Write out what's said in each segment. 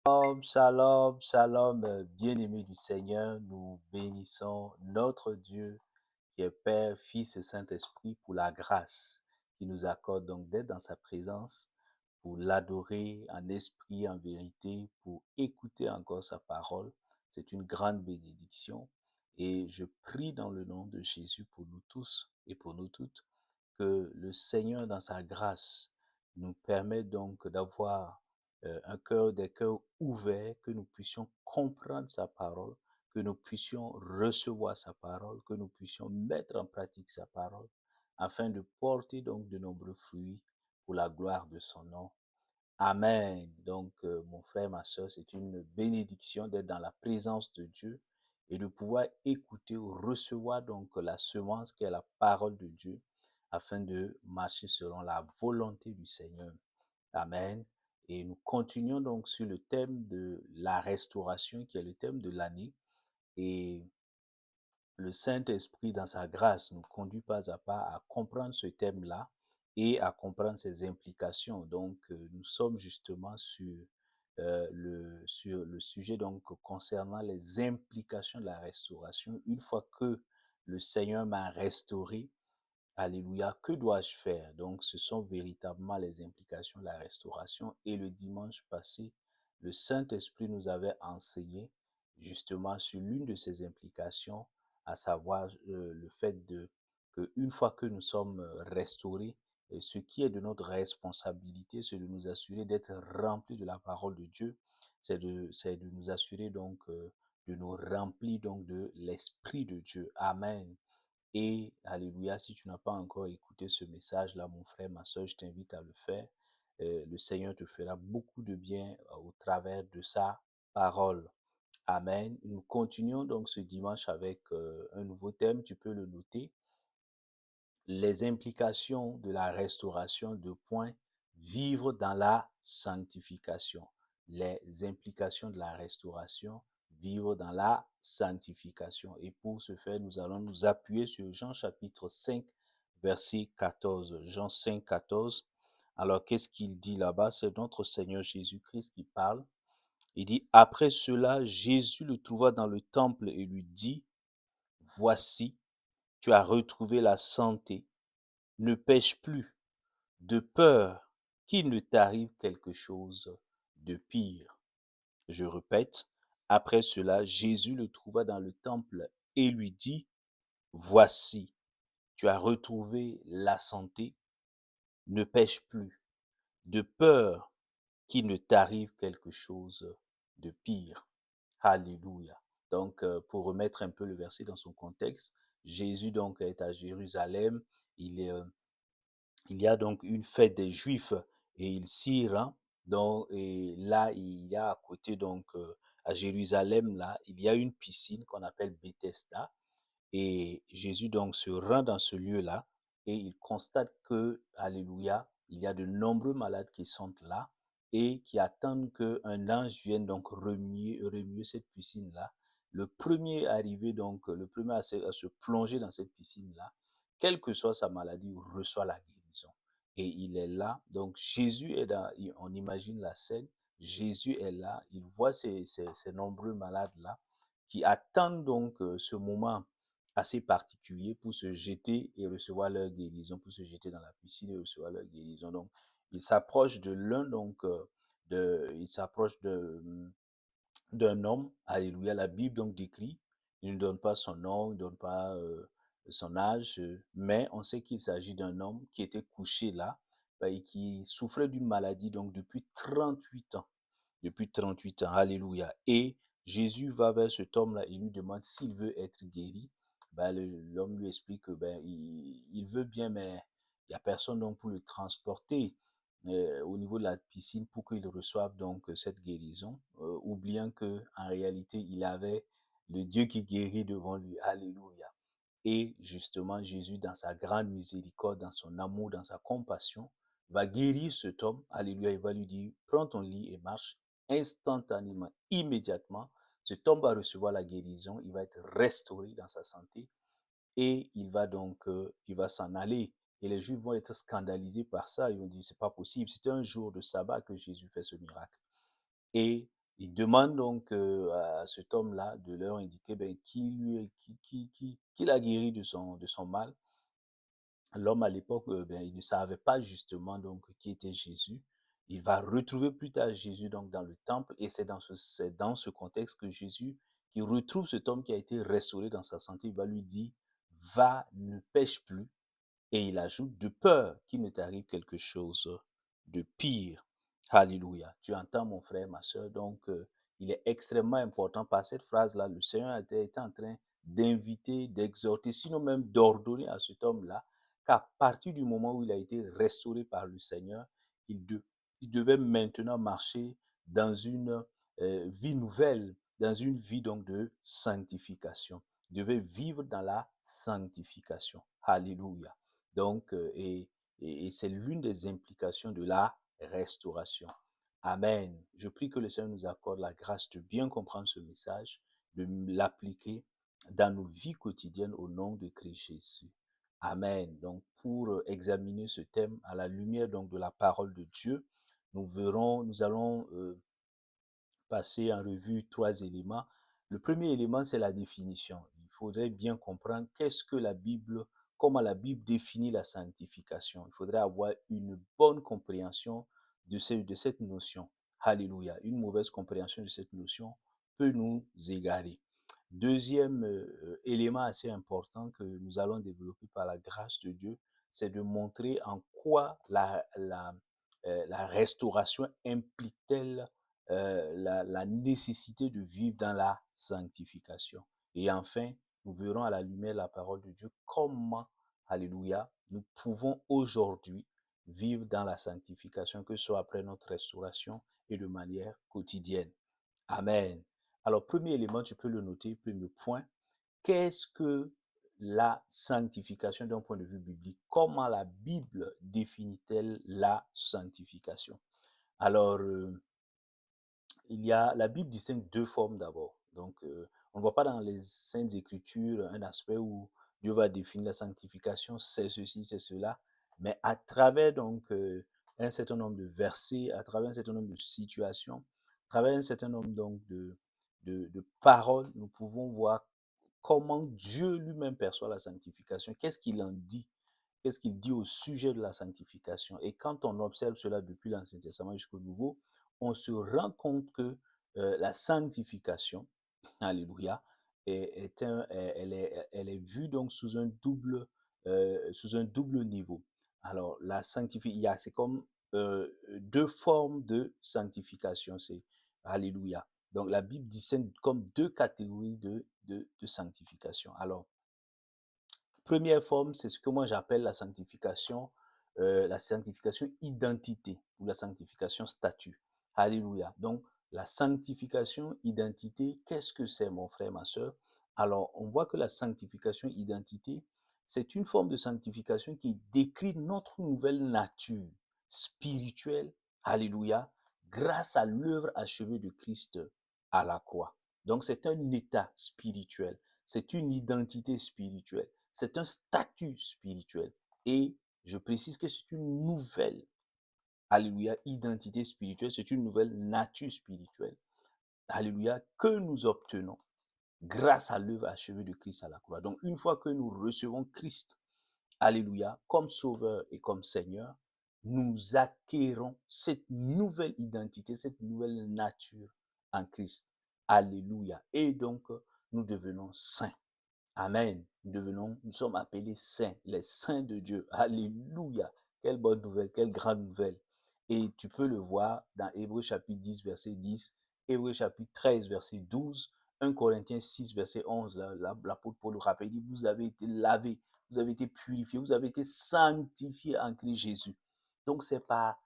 Shalom, shalom, shalom, bien-aimés du Seigneur, nous bénissons notre Dieu qui est Père, Fils et Saint-Esprit pour la grâce qui nous accorde donc d'être dans sa présence, pour l'adorer en esprit, en vérité, pour écouter encore sa parole. C'est une grande bénédiction et je prie dans le nom de Jésus pour nous tous et pour nous toutes que le Seigneur dans sa grâce nous permette donc d'avoir un cœur, des cœurs ouverts, que nous puissions comprendre sa parole, que nous puissions recevoir sa parole, que nous puissions mettre en pratique sa parole, afin de porter donc de nombreux fruits pour la gloire de son nom. Amen. Donc, mon frère, ma soeur, c'est une bénédiction d'être dans la présence de Dieu et de pouvoir écouter ou recevoir donc la semence qui est la parole de Dieu afin de marcher selon la volonté du Seigneur. Amen. Et nous continuons donc sur le thème de la restauration qui est le thème de l'année. Et le Saint-Esprit, dans sa grâce, nous conduit pas à pas à comprendre ce thème-là et à comprendre ses implications. Donc, nous sommes justement sur le sujet donc, concernant les implications de la restauration. Une fois que le Seigneur m'a restauré, alléluia, que dois-je faire? Donc, ce sont véritablement les implications de la restauration. Et le dimanche passé, le Saint-Esprit nous avait enseigné justement sur l'une de ces implications, à savoir le fait que une fois que nous sommes restaurés, ce qui est de notre responsabilité, c'est de nous assurer d'être remplis de la parole de Dieu, c'est de nous assurer donc de nous remplir donc de l'Esprit de Dieu. Amen. Et, alléluia, si tu n'as pas encore écouté ce message-là, mon frère, ma soeur, je t'invite à le faire. Le Seigneur te fera beaucoup de bien au travers de sa parole. Amen. Nous continuons donc ce dimanche avec un nouveau thème, tu peux le noter. Les implications de la restauration, de point, vivre dans la sanctification. Les implications de la restauration, vivre dans la sanctification. Et pour ce faire, nous allons nous appuyer sur Jean chapitre 5, verset 14. Jean 5, 14. Alors, qu'est-ce qu'il dit là-bas? C'est notre Seigneur Jésus-Christ qui parle. Il dit, après cela, Jésus le trouva dans le temple et lui dit, voici, tu as retrouvé la santé, ne pêche plus, de peur qu'il ne t'arrive quelque chose de pire. Je répète, après cela, Jésus le trouva dans le temple et lui dit, voici, tu as retrouvé la santé, ne pêche plus, de peur qu'il ne t'arrive quelque chose de pire. Alléluia. Donc, pour remettre un peu le verset dans son contexte, Jésus donc est à Jérusalem, il est il y a donc une fête des Juifs et il s'y rend. Donc, et là, il y a à côté, donc, à Jérusalem, là, il y a une piscine qu'on appelle Bethesda. Et Jésus, donc, se rend dans ce lieu-là et il constate que, alléluia, il y a de nombreux malades qui sont là et qui attendent qu'un ange vienne donc remuer cette piscine-là. Le premier arrivé, donc, le premier à se plonger dans cette piscine-là, quelle que soit sa maladie, reçoit la guérison. Et il est là. Donc, Jésus est là. On imagine la scène. Jésus est là. Il voit ces nombreux malades-là qui attendent donc ce moment assez particulier pour se jeter et recevoir leur guérison, pour se jeter dans la piscine et recevoir leur guérison. Donc, il s'approche de l'un, donc, il s'approche d'un homme, alléluia, la Bible donc décrit, il ne donne pas son nom, il ne donne pas son âge, mais on sait qu'il s'agit d'un homme qui était couché là et qui souffrait d'une maladie donc depuis 38 ans. Depuis 38 ans, alléluia. Et Jésus va vers cet homme-là et lui demande s'il veut être guéri. L'homme lui explique que il veut bien, mais il n'y a personne donc pour le transporter au niveau de la piscine pour qu'il reçoive donc cette guérison, oubliant que en réalité il avait le Dieu qui guérit devant lui. Alléluia. Et justement, Jésus, dans sa grande miséricorde, dans son amour, dans sa compassion, va guérir cet homme. Alléluia. Il va lui dire, prends ton lit et marche instantanément, immédiatement. Cet homme va recevoir la guérison. Il va être restauré dans sa santé et il va donc, il va s'en aller. Et les Juifs vont être scandalisés par ça. Ils vont dire, c'est pas possible. C'était un jour de sabbat que Jésus fait ce miracle. Et Il demande donc à cet homme-là de leur indiquer ben, qui l'a guéri de son mal. L'homme à l'époque, ben, il ne savait pas justement donc qui était Jésus. Il va retrouver plus tard Jésus donc dans le temple et c'est dans ce contexte que Jésus, qui retrouve cet homme qui a été restauré dans sa santé, il va lui dire, va, ne pêche plus. Et il ajoute, de peur qu'il ne t'arrive quelque chose de pire. Alléluia. Tu entends mon frère, ma soeur. Donc, il est extrêmement important par cette phrase-là. Le Seigneur était en train d'inviter, d'exhorter, sinon même d'ordonner à cet homme-là qu'à partir du moment où il a été restauré par le Seigneur, il, de, il devait maintenant marcher dans une vie nouvelle, dans une vie donc de sanctification. Il devait vivre dans la sanctification. Alléluia. Donc, et c'est l'une des implications de la restauration. Amen. Je prie que le Seigneur nous accorde la grâce de bien comprendre ce message, de l'appliquer dans nos vies quotidiennes au nom de Christ Jésus. Amen. Donc, pour examiner ce thème à la lumière donc de la parole de Dieu, nous allons passer en revue trois éléments. Le premier élément, c'est la définition. Il faudrait bien comprendre comment la Bible définit la sanctification. Il faudrait avoir une bonne compréhension de cette notion. Alléluia. Une mauvaise compréhension de cette notion peut nous égarer. Deuxième élément assez important que nous allons développer par la grâce de Dieu, c'est de montrer en quoi la restauration implique-t-elle la nécessité de vivre dans la sanctification. Et enfin, nous verrons à la lumière de la parole de Dieu comment, alléluia, nous pouvons aujourd'hui vivre dans la sanctification, que ce soit après notre restauration et de manière quotidienne. Amen. Alors, premier élément, tu peux le noter, premier point, qu'est-ce que la sanctification d'un point de vue biblique? Comment la Bible définit-elle la sanctification? Alors, la Bible distingue deux formes d'abord. Donc, on ne voit pas dans les Saintes Écritures un aspect où Dieu va définir la sanctification, c'est ceci, c'est cela, mais à travers donc un certain nombre de versets, à travers un certain nombre de situations, à travers un certain nombre donc de paroles, nous pouvons voir comment Dieu lui-même perçoit la sanctification, qu'est-ce qu'il en dit, qu'est-ce qu'il dit au sujet de la sanctification. Et quand on observe cela depuis l'Ancien Testament jusqu'au Nouveau, on se rend compte que la sanctification, alléluia, elle est vue donc sous un double niveau. Alors, c'est comme deux formes de sanctification, c'est alléluia. Donc, la Bible distingue comme deux catégories de sanctification. Alors, première forme, c'est ce que moi j'appelle la sanctification identité ou la sanctification statut. Alléluia. Donc, la sanctification identité, qu'est-ce que c'est, mon frère, ma soeur? Alors, on voit que la sanctification identité, c'est une forme de sanctification qui décrit notre nouvelle nature spirituelle, alléluia, grâce à l'œuvre achevée de Christ à la croix. Donc, c'est un état spirituel, c'est une identité spirituelle. C'est un statut spirituel. Et je précise que c'est une nouvelle, alléluia, identité spirituelle, c'est une nouvelle nature spirituelle, alléluia, que nous obtenons grâce à l'œuvre achevée de Christ à la croix. Donc, une fois que nous recevons Christ, alléluia, comme Sauveur et comme Seigneur, nous acquérons cette nouvelle identité, cette nouvelle nature en Christ. Alléluia. Et donc, nous devenons saints. Amen. Nous sommes appelés saints, les saints de Dieu. Alléluia. Quelle bonne nouvelle, quelle grande nouvelle. Et tu peux le voir dans Hébreux chapitre 10, verset 10, Hébreux chapitre 13, verset 12, 1 Corinthiens 6, verset 11. L'apôtre Paul nous rappelle, il dit, vous avez été lavés, vous avez été purifiés, vous avez été sanctifiés en Christ Jésus. Donc, c'est par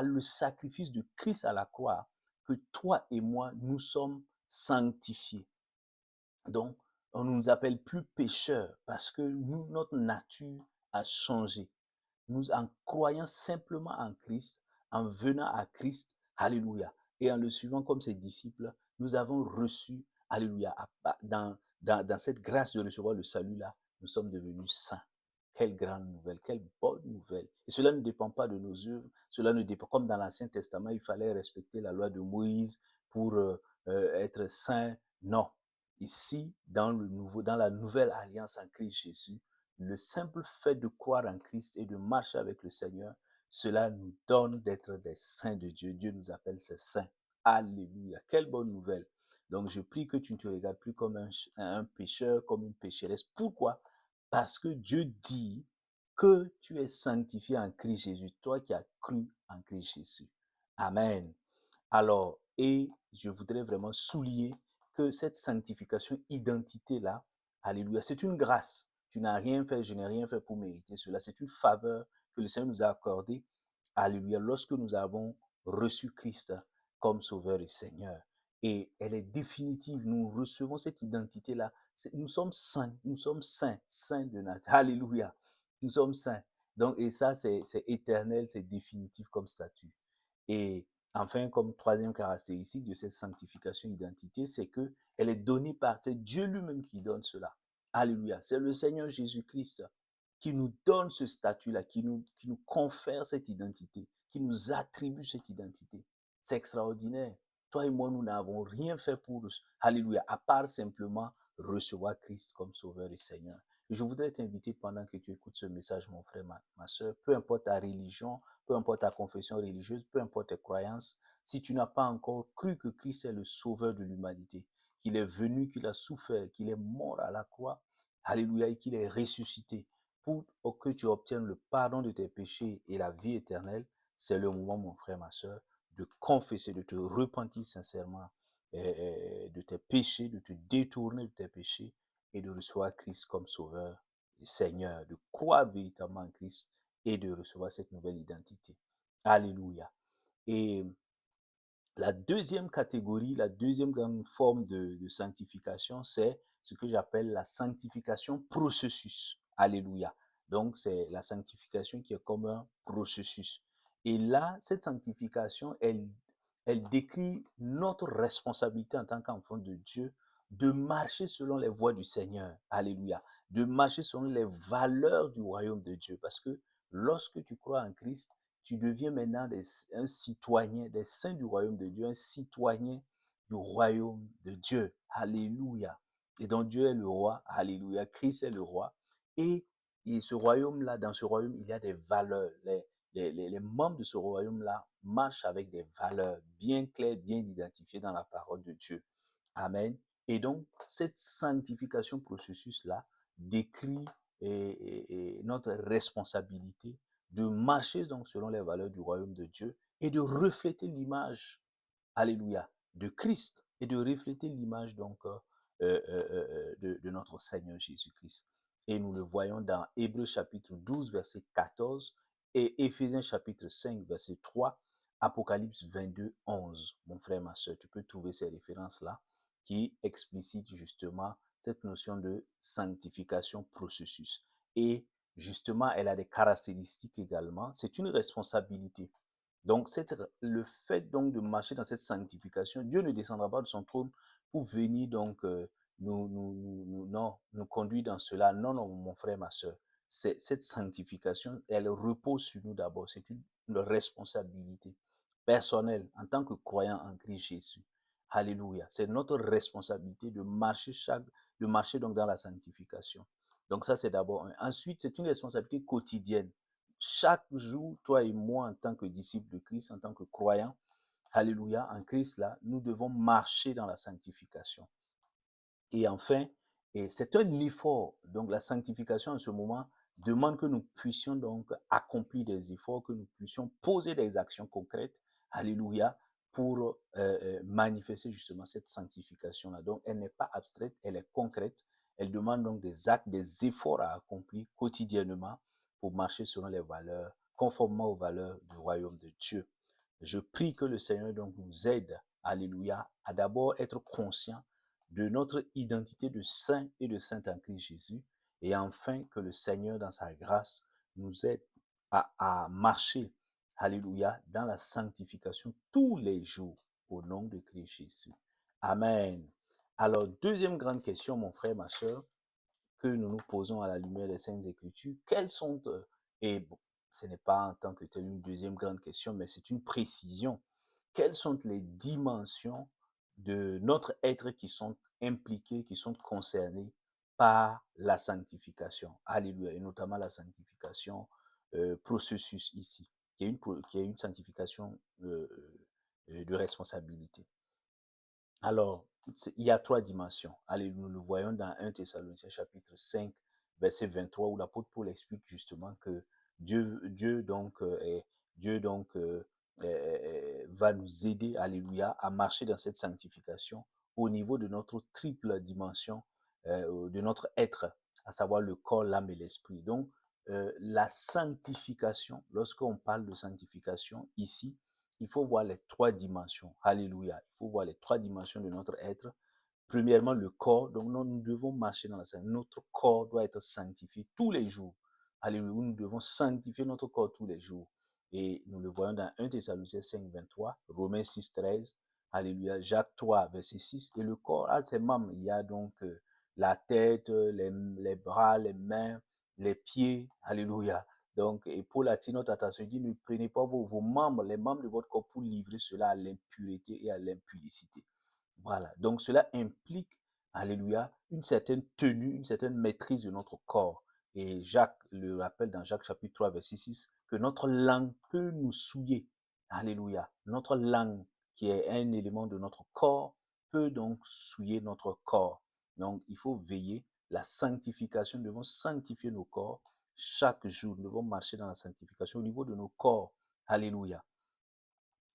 le sacrifice de Christ à la croix que toi et moi, nous sommes sanctifiés. Donc, on ne nous appelle plus pécheurs parce que notre nature a changé. Nous, en croyant simplement en Christ, en venant à Christ, alléluia, et en le suivant comme ses disciples, nous avons reçu, alléluia, dans cette grâce de recevoir le salut-là, nous sommes devenus saints. Quelle grande nouvelle, quelle bonne nouvelle. Et cela ne dépend pas de nos œuvres, cela ne dépend, comme dans l'Ancien Testament, il fallait respecter la loi de Moïse, pour être saint. Non. Ici, dans la nouvelle alliance en Christ Jésus, le simple fait de croire en Christ et de marcher avec le Seigneur, cela nous donne d'être des saints de Dieu. Dieu nous appelle ses saints. Alléluia. Quelle bonne nouvelle. Donc, je prie que tu ne te regardes plus comme un pécheur, comme une pécheresse. Pourquoi? Parce que Dieu dit que tu es sanctifié en Christ Jésus, toi qui as cru en Christ Jésus. Amen. Alors, et je voudrais vraiment souligner que cette sanctification identité-là, alléluia, c'est une grâce. Tu n'as rien fait, je n'ai rien fait pour mériter cela. C'est une faveur que le Seigneur nous a accordée, alléluia, lorsque nous avons reçu Christ comme Sauveur et Seigneur. Et elle est définitive. Nous recevons cette identité-là. Nous sommes saints, saints de nature. Alléluia. Nous sommes saints. Donc, et ça, c'est éternel, c'est définitif comme statut. Et enfin, comme troisième caractéristique de cette sanctification identité, c'est que elle est donnée par, c'est Dieu lui-même qui donne cela. Alléluia. C'est le Seigneur Jésus-Christ qui nous donne ce statut-là, qui nous confère cette identité, qui nous attribue cette identité. C'est extraordinaire. Toi et moi, nous n'avons rien fait pour, alléluia, à part simplement recevoir Christ comme Sauveur et Seigneur. Et je voudrais t'inviter pendant que tu écoutes ce message, mon frère, ma soeur, peu importe ta religion, peu importe ta confession religieuse, peu importe tes croyances, si tu n'as pas encore cru que Christ est le Sauveur de l'humanité, qu'il est venu, qu'il a souffert, qu'il est mort à la croix, alléluia, et qu'il est ressuscité, pour que tu obtiennes le pardon de tes péchés et la vie éternelle, c'est le moment, mon frère, ma soeur, de confesser, de te repentir sincèrement de tes péchés, de te détourner de tes péchés et de recevoir Christ comme Sauveur et Seigneur, de croire véritablement en Christ et de recevoir cette nouvelle identité. Alléluia. Et la deuxième catégorie, la deuxième grande forme de sanctification, c'est ce que j'appelle la sanctification processus. Alléluia. Donc, c'est la sanctification qui est comme un processus. Et là, cette sanctification, elle décrit notre responsabilité en tant qu'enfant de Dieu de marcher selon les voies du Seigneur. Alléluia. De marcher selon les valeurs du royaume de Dieu. Parce que lorsque tu crois en Christ, tu deviens maintenant un citoyen, des saints du royaume de Dieu, un citoyen du royaume de Dieu. Alléluia. Et donc Dieu est le roi. Alléluia. Christ est le roi. Et ce royaume-là, dans ce royaume, il y a des valeurs. Les membres de ce royaume-là marchent avec des valeurs bien claires, bien identifiées dans la parole de Dieu. Amen. Et donc, cette sanctification processus-là décrit notre responsabilité de marcher donc selon les valeurs du royaume de Dieu et de refléter l'image, alléluia, de Christ et de refléter l'image donc de notre Seigneur Jésus-Christ. Et nous le voyons dans Hébreux chapitre 12, verset 14 et Éphésiens chapitre 5, verset 3, Apocalypse 22, 11. Mon frère, ma soeur, tu peux trouver ces références-là qui explicitent justement cette notion de sanctification processus. Et justement, elle a des caractéristiques également. C'est une responsabilité. Donc, le fait donc de marcher dans cette sanctification, Dieu ne descendra pas de son trône pour venir donc nous conduire dans cela. Non, non, mon frère, ma soeur. Cette sanctification, elle repose sur nous d'abord. C'est une responsabilité personnelle en tant que croyant en Christ Jésus. Alléluia. C'est notre responsabilité de marcher donc dans la sanctification. Donc ça, c'est d'abord un. Ensuite, c'est une responsabilité quotidienne. Chaque jour, toi et moi, en tant que disciples de Christ, en tant que croyants, alléluia, en Christ, là, nous devons marcher dans la sanctification. Et enfin, c'est un effort. Donc, la sanctification en ce moment demande que nous puissions donc accomplir des efforts, que nous puissions poser des actions concrètes, alléluia, pour manifester justement cette sanctification-là. Donc, elle n'est pas abstraite, elle est concrète. Elle demande donc des actes, des efforts à accomplir quotidiennement pour marcher selon les valeurs, conformément aux valeurs du royaume de Dieu. Je prie que le Seigneur donc nous aide, alléluia, à d'abord être conscient de notre identité de saint et de sainte en Christ Jésus, et enfin que le Seigneur, dans sa grâce, nous aide à marcher, alléluia, dans la sanctification tous les jours, au nom de Christ Jésus. Amen. Alors, deuxième grande question, mon frère, ma soeur, que nous nous posons à la lumière des Saintes Écritures, quelles sont, et bon, ce n'est pas en tant que telle une deuxième grande question, mais c'est une précision, quelles sont les dimensions de notre être qui sont impliqués, qui sont concernés par la sanctification. Alléluia. Et notamment la sanctification processus ici, qui est une sanctification de responsabilité. Alors, il y a trois dimensions. Allez, nous le voyons dans 1 Thessaloniciens chapitre 5, verset 23, où l'apôtre Paul explique justement que Dieu donc, Dieu donc va nous aider, alléluia, à marcher dans cette sanctification au niveau de notre triple dimension de notre être, à savoir le corps, l'âme et l'esprit. Donc, la sanctification, lorsqu'on parle de sanctification ici, il faut voir les trois dimensions. Alléluia. Il faut voir les trois dimensions de notre être. Premièrement, le corps. Donc, nous devons marcher dans la sainteté. Notre corps doit être sanctifié tous les jours. Alléluia. Nous devons sanctifier notre corps tous les jours. Et nous le voyons dans 1 Thessaloniciens 5, 23, Romains 6, 13, Alléluia, Jacques 3, verset 6. Et le corps a ses membres. Il y a donc la tête, les bras, les mains, les pieds. Alléluia. Donc, et Paul attire notre attention, il dit, ne prenez pas vos membres, les membres de votre corps pour livrer cela à l'impureté et à l'impudicité. Voilà. Donc, cela implique, alléluia, une certaine tenue, une certaine maîtrise de notre corps. Et Jacques le rappelle dans Jacques chapitre 3, verset 6, que notre langue peut nous souiller. Alléluia. Notre langue, qui est un élément de notre corps, peut donc souiller notre corps. Donc, il faut veiller. La sanctification, nous devons sanctifier nos corps chaque jour. Nous devons marcher dans la sanctification au niveau de nos corps. Alléluia.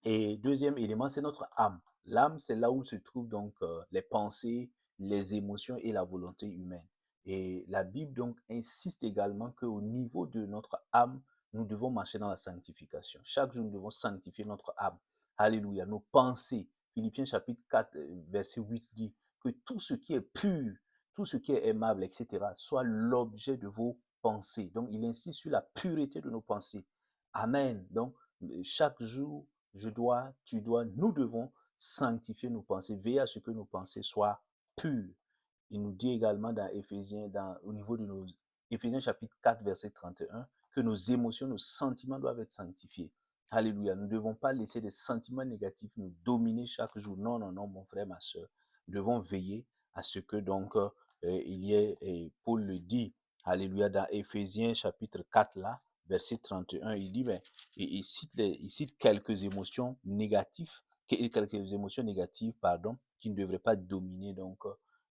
Et deuxième élément, c'est notre âme. L'âme, c'est là où se trouvent donc les pensées, les émotions et la volonté humaine. Et la Bible donc insiste également qu'au niveau de notre âme, nous devons marcher dans la sanctification. Chaque jour, nous devons sanctifier notre âme. Alléluia. Nos pensées. Philippiens chapitre 4, verset 8 dit que tout ce qui est pur, tout ce qui est aimable, etc., soit l'objet de vos pensées. Donc, il insiste sur la pureté de nos pensées. Amen. Donc, chaque jour, tu dois, nous devons sanctifier nos pensées, veiller à ce que nos pensées soient pures. Il nous dit également dans Éphésiens, au niveau de nos Éphésiens chapitre 4, verset 31, que nos émotions, nos sentiments doivent être sanctifiés. Alléluia. Nous ne devons pas laisser des sentiments négatifs nous dominer chaque jour. Non, non, non, mon frère, ma soeur. Nous devons veiller à ce que donc il y ait, et Paul le dit, alléluia, dans Éphésiens chapitre 4 là, verset 31, il dit, ben, il cite quelques émotions négatives, pardon, qui ne devraient pas dominer donc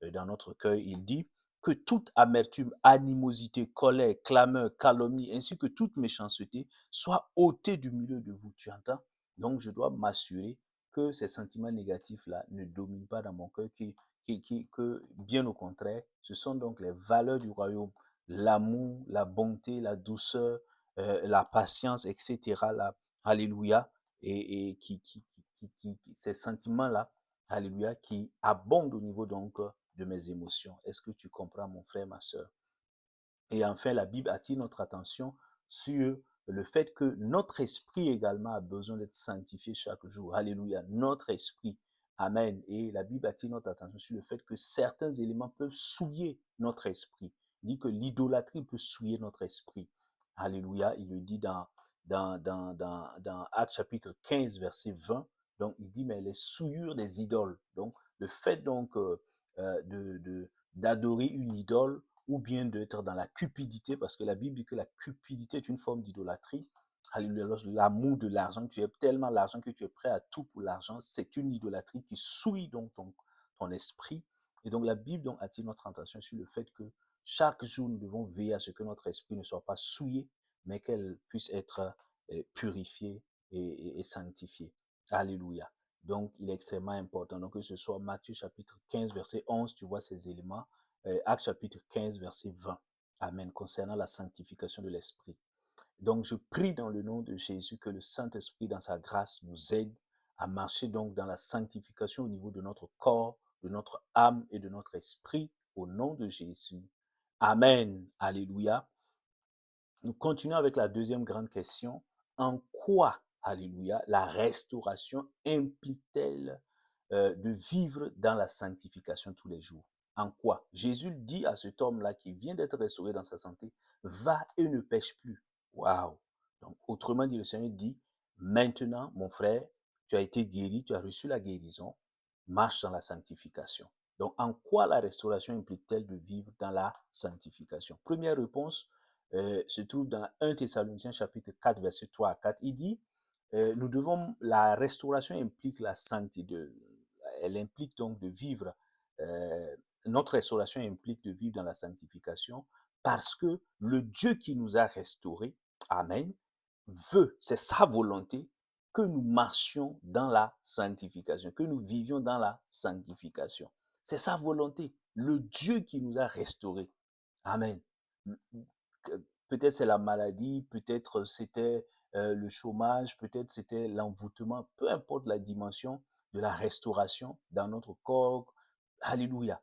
dans notre cœur. Il dit que toute amertume, animosité, colère, clameur, calomnie, ainsi que toute méchanceté soit ôtée du milieu de vous. Tu entends? Donc, je dois m'assurer que ces sentiments négatifs-là ne dominent pas dans mon cœur, que bien au contraire, ce sont donc les valeurs du royaume, l'amour, la bonté, la douceur, la patience, etc. Là, alléluia, et ces sentiments-là, alléluia, qui abondent au niveau donc de mes émotions. Est-ce que tu comprends, mon frère, ma soeur? Et enfin, la Bible attire notre attention sur le fait que notre esprit également a besoin d'être sanctifié chaque jour. Alléluia, notre esprit. Amen. Et la Bible attire notre attention sur le fait que certains éléments peuvent souiller notre esprit. Il dit que l'idolâtrie peut souiller notre esprit. Alléluia, il le dit dans Actes chapitre 15, verset 20. Donc, il dit, mais les souillures des idoles. Donc, le fait donc d'adorer une idole ou bien d'être dans la cupidité, parce que la Bible dit que la cupidité est une forme d'idolâtrie. L'amour de l'argent, tu es tellement l'argent que tu es prêt à tout pour l'argent, c'est une idolâtrie qui souille donc ton esprit. Et donc la Bible donc attire notre attention sur le fait que chaque jour, nous devons veiller à ce que notre esprit ne soit pas souillé, mais qu'elle puisse être purifiée et sanctifiée. Alléluia. Donc, il est extrêmement important. Donc, que ce soit Matthieu chapitre 15, verset 11, tu vois ces éléments. Actes chapitre 15, verset 20. Amen. Concernant la sanctification de l'esprit. Donc, je prie dans le nom de Jésus que le Saint-Esprit, dans sa grâce, nous aide à marcher donc dans la sanctification au niveau de notre corps, de notre âme et de notre esprit, au nom de Jésus. Amen. Alléluia. Nous continuons avec la deuxième grande question. En quoi, alléluia, la restauration implique-t-elle de vivre dans la sanctification tous les jours? En quoi? Jésus dit à cet homme-là qui vient d'être restauré dans sa santé, va et ne pêche plus. Waouh! Donc, autrement dit, le Seigneur dit, maintenant, mon frère, tu as été guéri, tu as reçu la guérison. marche dans la sanctification. Donc, en quoi la restauration implique-t-elle de vivre dans la sanctification? Première réponse se trouve dans 1 Thessaloniciens chapitre 4, verset 3 à 4. Il dit, la restauration implique la sanctité, elle implique donc de vivre, notre restauration implique de vivre dans la sanctification parce que le Dieu qui nous a restaurés, Amen, veut, c'est sa volonté, que nous marchions dans la sanctification, que nous vivions dans la sanctification. C'est sa volonté, le Dieu qui nous a restaurés. Amen. Peut-être c'est la maladie, peut-être c'était le chômage, peut-être c'était l'envoûtement, peu importe la dimension de la restauration dans notre corps. Alléluia.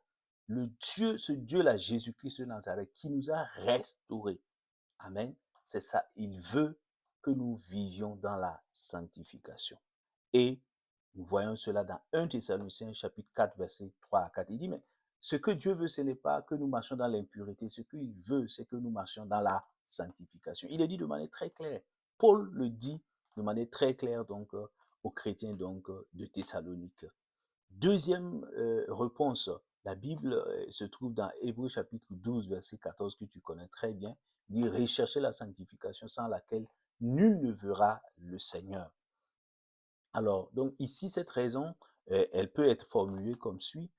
Ce Dieu-là, Jésus-Christ de Nazareth, qui nous a restaurés. Amen. C'est ça. Il veut que nous vivions dans la sanctification. Et nous voyons cela dans 1 Thessaloniciens chapitre 4, verset 3 à 4. Il dit, mais ce que Dieu veut, ce n'est pas que nous marchions dans l'impureté. Ce qu'il veut, c'est que nous marchions dans la sanctification. Il est dit de manière très claire. Paul le dit de manière très claire donc aux chrétiens donc de Thessalonique. Deuxième réponse, la Bible se trouve dans Hébreux chapitre 12, verset 14, que tu connais très bien, dit rechercher la sanctification sans laquelle nul ne verra le Seigneur. Alors, donc ici, cette raison, elle peut être formulée comme suit.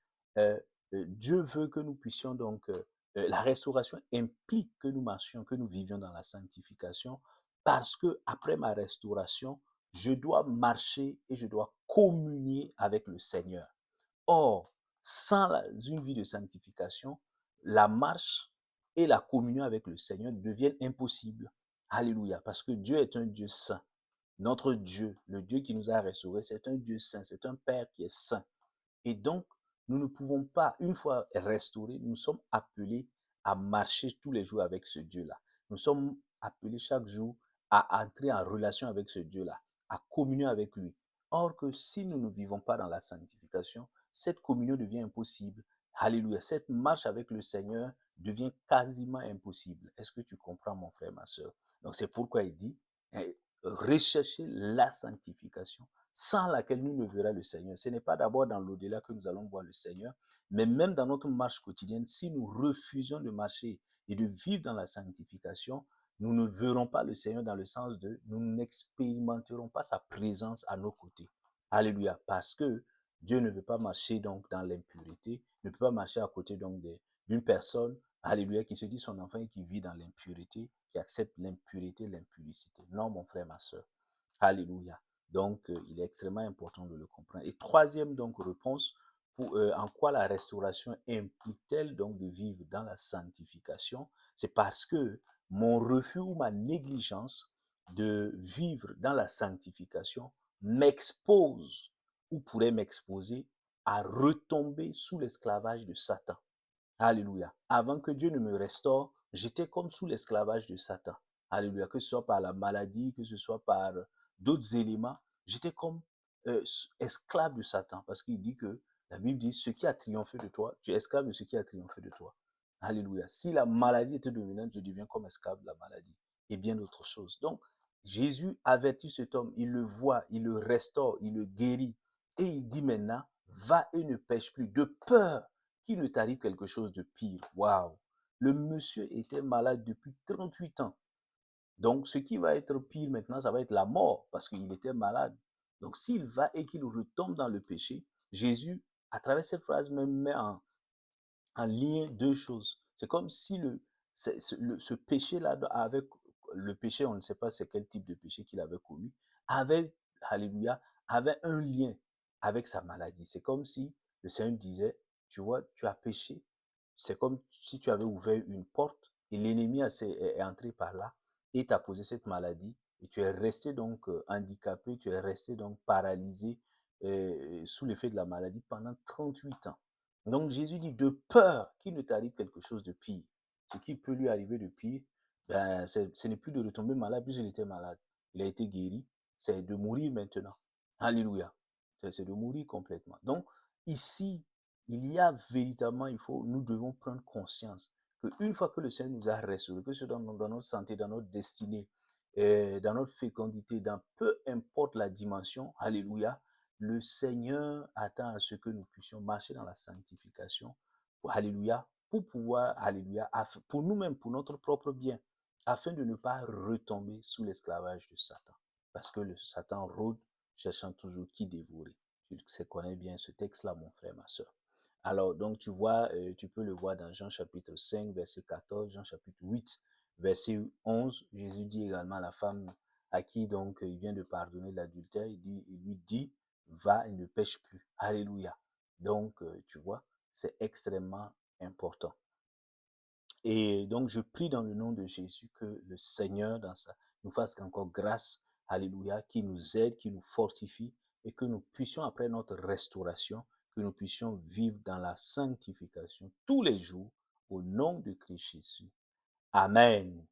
Dieu veut que nous puissions donc, la restauration implique que nous marchions, que nous vivions dans la sanctification, parce que après ma restauration, je dois marcher et je dois communier avec le Seigneur. Or, sans une vie de sanctification, la marche et la communion avec le Seigneur deviennent impossibles. Alléluia, parce que Dieu est un Dieu saint. Notre Dieu, le Dieu qui nous a restaurés, c'est un Dieu saint, c'est un Père qui est saint. Et donc, nous ne pouvons pas, une fois restaurés, nous sommes appelés à marcher tous les jours avec ce Dieu-là. Nous sommes appelés chaque jour à entrer en relation avec ce Dieu-là, à communier avec lui. Or que si nous ne vivons pas dans la sanctification, cette communion devient impossible. Alléluia. Cette marche avec le Seigneur devient quasiment impossible. Est-ce que tu comprends, mon frère, ma soeur? Donc, c'est pourquoi il dit, rechercher la sanctification sans laquelle nous ne verrons le Seigneur. Ce n'est pas d'abord dans l'au-delà que nous allons voir le Seigneur, mais même dans notre marche quotidienne, si nous refusons de marcher et de vivre dans la sanctification, nous ne verrons pas le Seigneur dans le sens de nous n'expérimenterons pas sa présence à nos côtés. Alléluia, parce que Dieu ne veut pas marcher donc dans l'impureté, ne peut pas marcher à côté donc d'une personne, alléluia, qui se dit son enfant et qui vit dans l'impureté, qui accepte l'impureté, l'impudicité. Non, mon frère, ma soeur. Alléluia. Donc, il est extrêmement important de le comprendre. Et troisième donc réponse, en quoi la restauration implique-t-elle donc de vivre dans la sanctification? C'est parce que mon refus ou ma négligence de vivre dans la sanctification m'expose ou pourrait m'exposer à retomber sous l'esclavage de Satan. Alléluia. Avant que Dieu ne me restaure, j'étais comme sous l'esclavage de Satan. Alléluia. Que ce soit par la maladie, que ce soit par d'autres éléments, j'étais comme esclave de Satan. Parce qu'il dit que, la Bible dit, ce qui a triomphé de toi, tu es esclave de ce qui a triomphé de toi. Alléluia. Si la maladie était dominante, je deviens comme esclave de la maladie. Et bien d'autres choses. Donc, Jésus avertit cet homme, il le voit, il le restaure, il le guérit. Et il dit maintenant, va et ne pêche plus, de peur qu'il ne t'arrive quelque chose de pire. Waouh! Le monsieur était malade depuis 38 ans. Donc, ce qui va être pire maintenant, ça va être la mort, parce qu'il était malade. Donc, s'il va et qu'il retombe dans le péché, Jésus, à travers cette phrase, même met en lien deux choses. C'est comme si ce péché-là, avec le péché, on ne sait pas c'est quel type de péché qu'il avait commis, avait, alléluia, avait un lien avec sa maladie. C'est comme si le Seigneur disait, tu vois, tu as péché. C'est comme si tu avais ouvert une porte et l'ennemi est entré par là et t'a causé cette maladie. Et tu es resté donc handicapé, tu es resté donc paralysé sous l'effet de la maladie pendant 38 ans. Donc Jésus dit, de peur qu'il ne t'arrive quelque chose de pire. Ce qui peut lui arriver de pire, ben, ce n'est plus de retomber malade, puisqu'il était malade. Il a été guéri, c'est de mourir maintenant. Alléluia. C'est de mourir complètement. Donc ici, il y a véritablement, nous devons prendre conscience qu'une fois que le Seigneur nous a restaurés, que ce soit dans notre santé, dans notre destinée, dans notre fécondité, dans peu importe la dimension, alléluia, le Seigneur attend à ce que nous puissions marcher dans la sanctification, alléluia, pour pouvoir, alléluia, pour nous-mêmes, pour notre propre bien, afin de ne pas retomber sous l'esclavage de Satan. Parce que le Satan rôde, cherchant toujours qui dévorer. Tu connais bien ce texte-là, mon frère, ma soeur. Alors, donc, tu vois, tu peux le voir dans Jean chapitre 5, verset 14, Jean chapitre 8, verset 11. Jésus dit également à la femme à qui, donc, il vient de pardonner l'adultère, il lui dit, va et ne pêche plus. Alléluia. Donc, tu vois, c'est extrêmement important. Et donc, je prie dans le nom de Jésus que le Seigneur, dans ça, nous fasse encore grâce, alléluia, qui nous aide, qui nous fortifie et que nous puissions, après notre restauration, que nous puissions vivre dans la sanctification tous les jours au nom de Christ Jésus. Amen.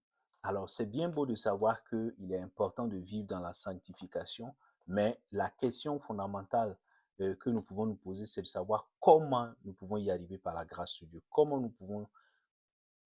Alors, c'est bien beau de savoir qu'il est important de vivre dans la sanctification, mais la question fondamentale que nous pouvons nous poser, c'est de savoir comment nous pouvons y arriver par la grâce de Dieu, comment nous pouvons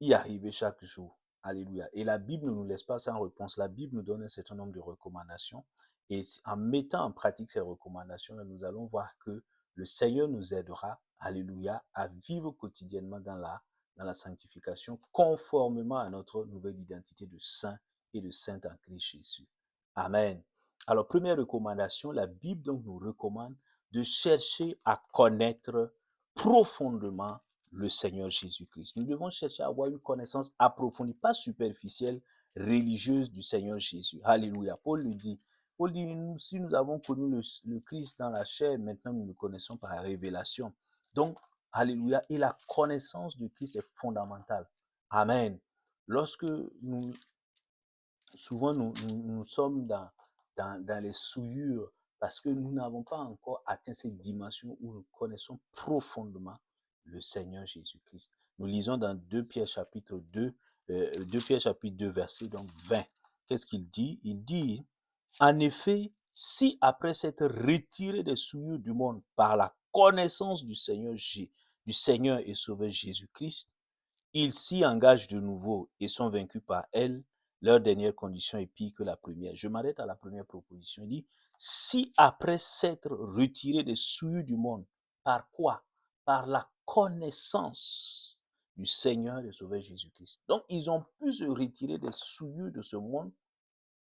y arriver chaque jour. Alléluia. Et la Bible ne nous laisse pas sans réponse. La Bible nous donne un certain nombre de recommandations. Et en mettant en pratique ces recommandations, nous allons voir que le Seigneur nous aidera, alléluia, à vivre quotidiennement dans la sanctification, conformément à notre nouvelle identité de saint et de sainte en Christ Jésus. Amen. Alors, première recommandation, la Bible donc nous recommande de chercher à connaître profondément le Seigneur Jésus-Christ. Nous devons chercher à avoir une connaissance approfondie, pas superficielle, religieuse du Seigneur Jésus. Alléluia. Paul le dit. Paul dit, si nous avons connu le Christ dans la chair, maintenant nous le connaissons par la révélation. Donc, alléluia. Et la connaissance de Christ est fondamentale. Amen. Lorsque souvent nous sommes dans les souillures parce que nous n'avons pas encore atteint cette dimension où nous connaissons profondément le Seigneur Jésus-Christ. Nous lisons dans 2 Pierre chapitre 2, 2 Pierre chapitre 2, verset donc 20. Qu'est-ce qu'il dit? Il dit, en effet, si après s'être retiré des souillures du monde par la connaissance du Seigneur et Sauveur Jésus-Christ, ils s'y engagent de nouveau et sont vaincus par elle, leur dernière condition est pire que la première. Je m'arrête à la première proposition. Il dit, si après s'être retiré des souillures du monde, par quoi? Par la connaissance du Seigneur et du Sauveur Jésus-Christ. Donc, ils ont pu se retirer des souillures de ce monde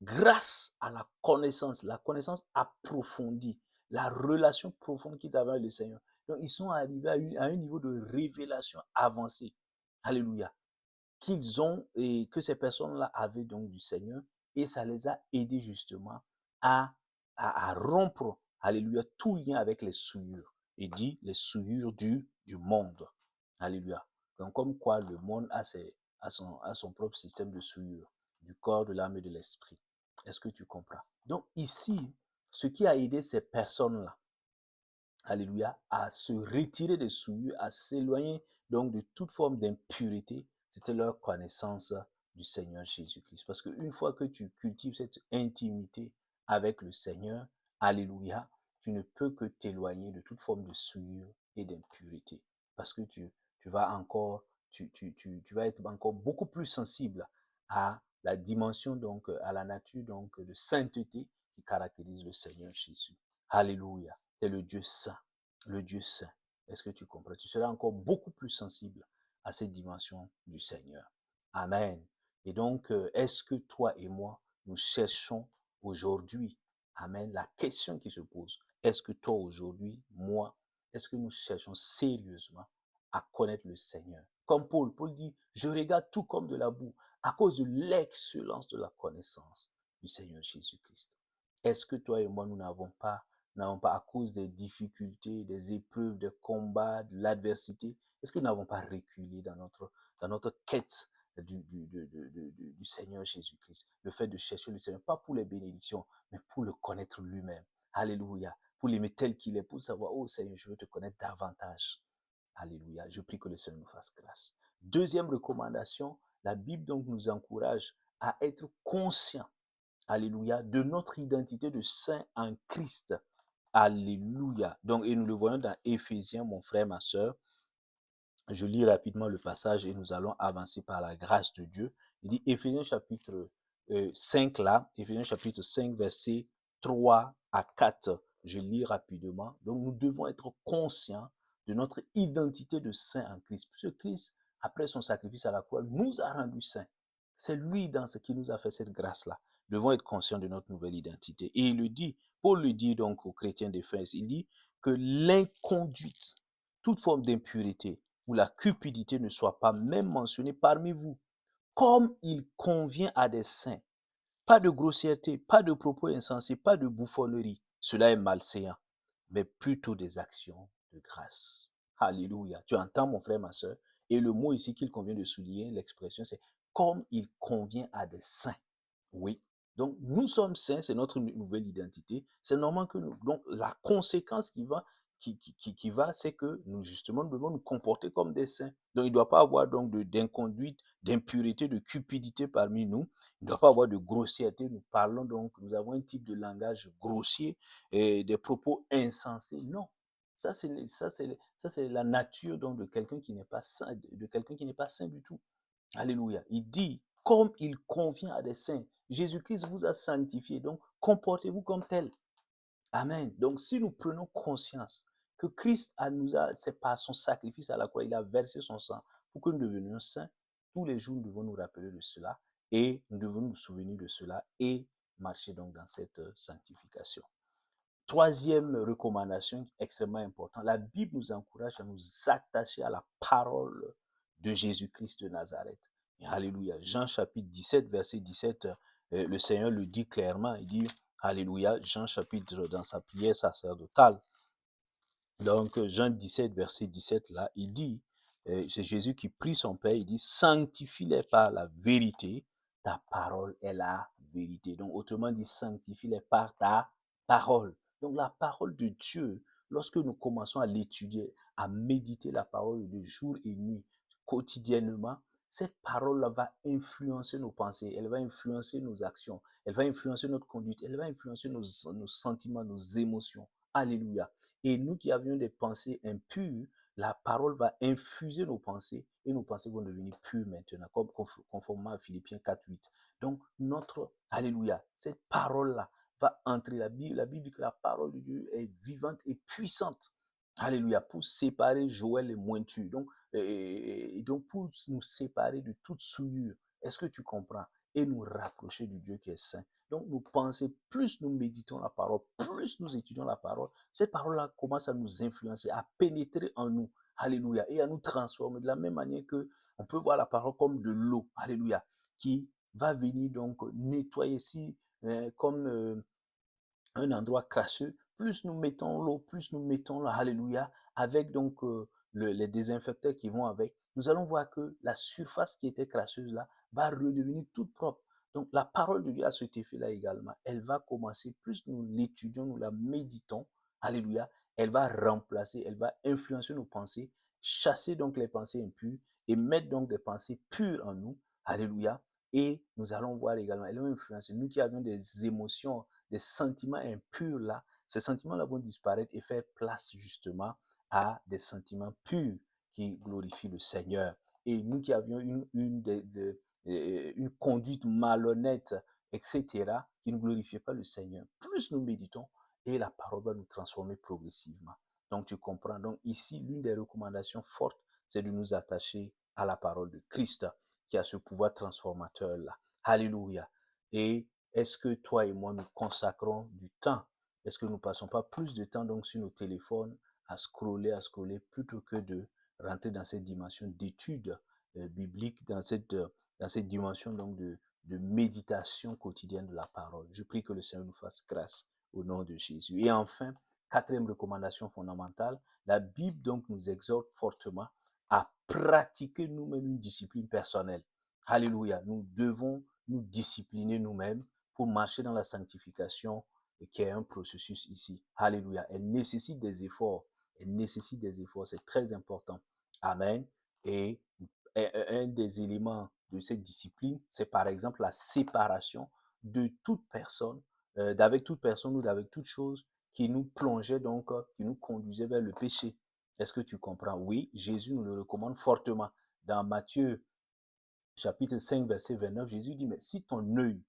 grâce à la connaissance approfondie, la relation profonde qu'ils avaient avec le Seigneur. Donc, ils sont arrivés à un niveau de révélation avancé. Alléluia. Qu'ils ont et que ces personnes-là avaient donc du Seigneur et ça les a aidés justement à rompre, alléluia, tout lien avec les souillures. Il dit les souillures du monde. Alléluia. Donc, comme quoi le monde a son propre système de souillures, du corps, de l'âme et de l'esprit. Est-ce que tu comprends? Donc ici, ce qui a aidé ces personnes-là, alléluia, à se retirer des souillures, à s'éloigner donc de toute forme d'impureté, c'était leur connaissance du Seigneur Jésus-Christ. Parce qu'une fois que tu cultives cette intimité avec le Seigneur, alléluia, tu ne peux que t'éloigner de toute forme de souillure et d'impureté. Parce que tu vas encore, tu vas être encore beaucoup plus sensible à la dimension, donc, à la nature donc, de sainteté qui caractérise le Seigneur Jésus. Alléluia. C'est le Dieu saint. Le Dieu saint. Est-ce que tu comprends? Tu seras encore beaucoup plus sensible à cette dimension du Seigneur. Amen. Et donc, est-ce que toi et moi, nous cherchons aujourd'hui, amen, la question qui se pose, est-ce que toi aujourd'hui, moi, est-ce que nous cherchons sérieusement à connaître le Seigneur? Comme Paul dit, je regarde tout comme de la boue à cause de l'excellence de la connaissance du Seigneur Jésus-Christ. Est-ce que toi et moi, nous n'avons pas à cause des difficultés, des épreuves, des combats, de l'adversité, est-ce que nous n'avons pas reculé dans notre quête du Seigneur Jésus-Christ? Le fait de chercher le Seigneur, pas pour les bénédictions, mais pour le connaître lui-même. Alléluia. Pour l'aimer tel qu'il est, pour savoir, oh Seigneur, je veux te connaître davantage. Alléluia. Je prie que le Seigneur nous fasse grâce. Deuxième recommandation, la Bible donc nous encourage à être conscients, alléluia, de notre identité de saint en Christ. Alléluia. Donc, et nous le voyons dans Éphésiens, mon frère, ma soeur. Je lis rapidement le passage et nous allons avancer par la grâce de Dieu. Il dit Éphésiens chapitre 5 là, Éphésiens chapitre 5 verset 3 à 4. je lis rapidement. Donc, nous devons être conscients de notre identité de saint en Christ. Puisque Christ, après son sacrifice à la croix, nous a rendus saints. C'est lui dans ce qui nous a fait cette grâce-là. Nous devons être conscients de notre nouvelle identité. Et il le dit, Paul le dit donc aux chrétiens d'Éphèse, il dit que l'inconduite, toute forme d'impurité ou la cupidité ne soit pas même mentionnée parmi vous, comme il convient à des saints. Pas de grossièreté, pas de propos insensés, pas de bouffonnerie. Cela est malséant, mais plutôt des actions de grâce. Alléluia. Tu entends, mon frère, ma soeur? Et le mot ici qu'il convient de souligner, l'expression, c'est comme il convient à des saints. Oui. Donc, nous sommes saints, c'est notre nouvelle identité. C'est normal que nous. Donc, la conséquence qui va, c'est que nous, justement, nous devons nous comporter comme des saints. Donc, il ne doit pas avoir donc d'inconduite, d'impureté, de cupidité parmi nous. Il ne doit pas avoir de grossièreté. Nous parlons donc, nous avons un type de langage grossier et des propos insensés. Non. Ça, c'est la nature donc, de quelqu'un qui n'est pas saint, de quelqu'un qui n'est pas saint du tout. Alléluia. Il dit, comme il convient à des saints. Jésus-Christ vous a sanctifié, donc comportez-vous comme tel. Amen. Donc si nous prenons conscience que Christ c'est par son sacrifice à la croix, il a versé son sang pour que nous devenions saints, tous les jours nous devons nous rappeler de cela et nous devons nous souvenir de cela et marcher donc dans cette sanctification. Troisième recommandation extrêmement importante, la Bible nous encourage à nous attacher à la parole de Jésus-Christ de Nazareth. Et alléluia. Jean chapitre 17, verset 17, le Seigneur le dit clairement, il dit, alléluia, Jean chapitre dans sa prière sacerdotale. Donc Jean 17, verset 17, là, il dit, c'est Jésus qui prie son Père, il dit, sanctifie-les par la vérité, ta parole est la vérité. Donc autrement dit, sanctifie-les par ta parole. Donc la parole de Dieu, lorsque nous commençons à l'étudier, à méditer la parole de jour et nuit, quotidiennement, cette parole-là va influencer nos pensées, elle va influencer nos actions, elle va influencer notre conduite, elle va influencer nos sentiments, nos émotions. Alléluia. Et nous qui avions des pensées impures, la parole va infuser nos pensées et nos pensées vont devenir pures maintenant, comme conformément à Philippiens 4:8. Donc, alléluia, cette parole-là va entrer. La Bible dit que la parole de Dieu est vivante et puissante. Alléluia, pour séparer Joël et Mointure. Donc, pour nous séparer de toute souillure. Est-ce que tu comprends? Et nous rapprocher du Dieu qui est saint. Donc, nous pensons, plus nous méditons la parole, plus nous étudions la parole, cette parole-là commence à nous influencer, à pénétrer en nous. Alléluia. Et à nous transformer de la même manière que on peut voir la parole comme de l'eau. Alléluia. Qui va venir donc nettoyer si, comme un endroit crasseux, plus nous mettons l'eau, plus nous mettons là, alléluia, avec donc les désinfecteurs qui vont avec, nous allons voir que la surface qui était crasseuse là va redevenir toute propre. Donc la parole de Dieu a cet effet-là également. Elle va commencer, plus nous l'étudions, nous la méditons, alléluia, elle va remplacer, elle va influencer nos pensées, chasser donc les pensées impures et mettre donc des pensées pures en nous, alléluia. Et nous allons voir également, elle va influencer, nous qui avions des émotions, des sentiments impurs là, ces sentiments-là vont disparaître et faire place justement à des sentiments purs qui glorifient le Seigneur. Et nous qui avions une conduite malhonnête, etc., qui ne glorifiait pas le Seigneur, plus nous méditons et la parole va nous transformer progressivement. Donc tu comprends. Donc ici, l'une des recommandations fortes, c'est de nous attacher à la parole de Christ qui a ce pouvoir transformateur-là. Alléluia. Et est-ce que toi et moi, nous consacrons du temps? Est-ce que nous ne passons pas plus de temps donc sur nos téléphones à scroller, plutôt que de rentrer dans cette dimension d'étude biblique, dans cette dimension donc de méditation quotidienne de la parole? Je prie que le Seigneur nous fasse grâce au nom de Jésus. Et enfin, quatrième recommandation fondamentale, la Bible donc nous exhorte fortement à pratiquer nous-mêmes une discipline personnelle. Alléluia. Nous devons nous discipliner nous-mêmes pour marcher dans la sanctification qui est un processus ici. Alléluia. Elle nécessite des efforts. Elle nécessite des efforts. C'est très important. Amen. Et un des éléments de cette discipline, c'est par exemple la séparation de toute personne, d'avec toute personne ou d'avec toute chose qui nous plongeait donc, qui nous conduisait vers le péché. Est-ce que tu comprends? Oui, Jésus nous le recommande fortement. Dans Matthieu chapitre 5, verset 29, Jésus dit, mais si ton œil,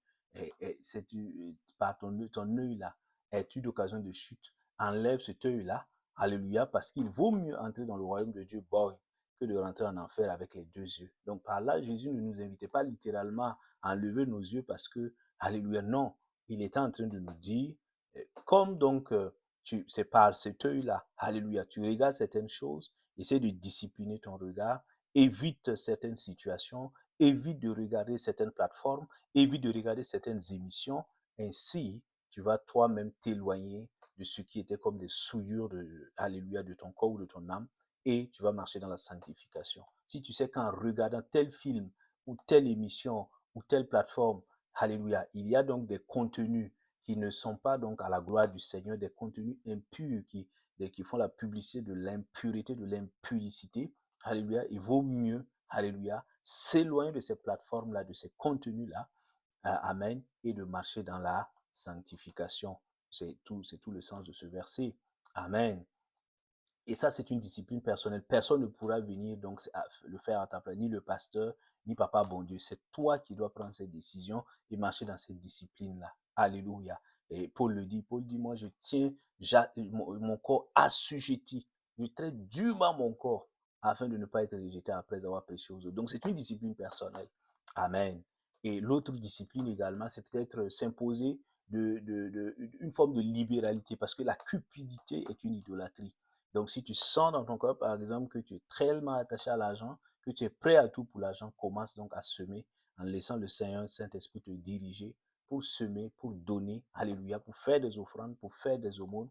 par ton œil là, est une occasion de chute, enlève cet œil-là. Alléluia, parce qu'il vaut mieux entrer dans le royaume de Dieu, boy, que de rentrer en enfer avec les deux yeux. Donc par là, Jésus ne nous invitait pas littéralement à enlever nos yeux parce que, alléluia, non. Il était en train de nous dire, comme donc c'est par cet œil-là, alléluia, tu regardes certaines choses, essaie de discipliner ton regard, évite certaines situations, évite de regarder certaines plateformes, évite de regarder certaines émissions, ainsi tu vas toi-même t'éloigner de ce qui était comme des souillures de, alléluia, de ton corps ou de ton âme, et tu vas marcher dans la sanctification. Si tu sais qu'en regardant tel film ou telle émission ou telle plateforme, alléluia, il y a donc des contenus qui ne sont pas donc à la gloire du Seigneur, des contenus impurs qui font la publicité de l'impureté, de l'impudicité, alléluia, il vaut mieux, alléluia, s'éloigner de ces plateformes-là, de ces contenus-là, amen, et de marcher dans la sanctification. C'est tout le sens de ce verset. Amen. Et ça, c'est une discipline personnelle. Personne ne pourra venir donc le faire à ta place, ni le pasteur, ni papa bon Dieu. C'est toi qui dois prendre cette décision et marcher dans cette discipline-là. Alléluia. Et Paul dit, moi je tiens mon corps assujetti. Je traite durement mon corps afin de ne pas être rejeté après avoir prêché aux autres. Donc c'est une discipline personnelle. Amen. Et l'autre discipline également, c'est peut-être s'imposer une forme de libéralité parce que la cupidité est une idolâtrie. Donc, si tu sens dans ton corps, par exemple, que tu es tellement attaché à l'argent, que tu es prêt à tout pour l'argent, commence donc à semer en laissant le Seigneur, Saint-Esprit te diriger pour semer, pour donner, alléluia, pour faire des offrandes, pour faire des aumônes,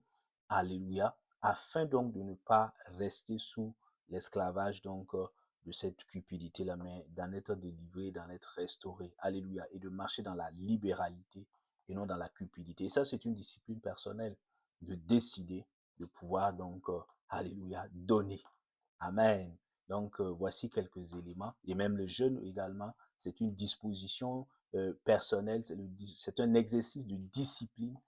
alléluia, afin donc de ne pas rester sous l'esclavage donc de cette cupidité-là, mais d'en être délivré, d'en être restauré, alléluia, et de marcher dans la libéralité et non dans la cupidité. Et ça, c'est une discipline personnelle de décider de pouvoir donc, alléluia, donner. Amen. Donc, voici quelques éléments. Et même le jeûne également, c'est une disposition personnelle, c'est un exercice de discipline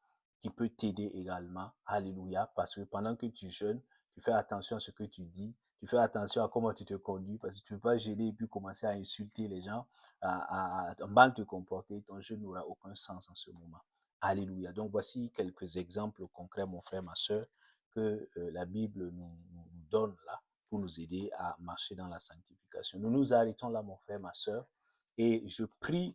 qui peut t'aider également. Alléluia. Parce que pendant que tu jeûnes, tu fais attention à ce que tu dis, tu fais attention à comment tu te conduis, parce que tu ne peux pas jeûner et puis commencer à insulter les gens, à mal te comporter. Ton jeûne n'aura aucun sens en ce moment. Alléluia. Donc, voici quelques exemples concrets, mon frère, ma soeur, que la Bible nous donne là pour nous aider à marcher dans la sanctification. Nous nous arrêtons là, mon frère, ma soeur, et je prie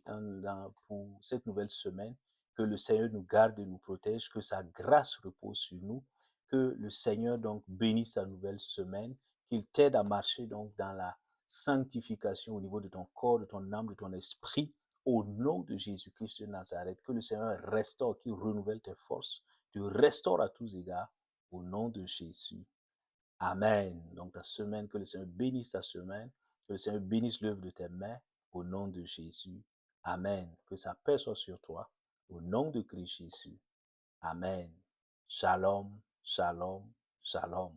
pour cette nouvelle semaine que le Seigneur nous garde et nous protège, que sa grâce repose sur nous, que le Seigneur donc bénisse sa nouvelle semaine, qu'il t'aide à marcher donc dans la sanctification au niveau de ton corps, de ton âme, de ton esprit, au nom de Jésus-Christ de Nazareth, que le Seigneur restaure, qu'il renouvelle tes forces, te restaure à tous égards, au nom de Jésus. Amen. Donc ta semaine, que le Seigneur bénisse ta semaine, que le Seigneur bénisse l'œuvre de tes mains, au nom de Jésus. Amen. Que sa paix soit sur toi, au nom de Christ Jésus. Amen. Shalom, shalom, shalom.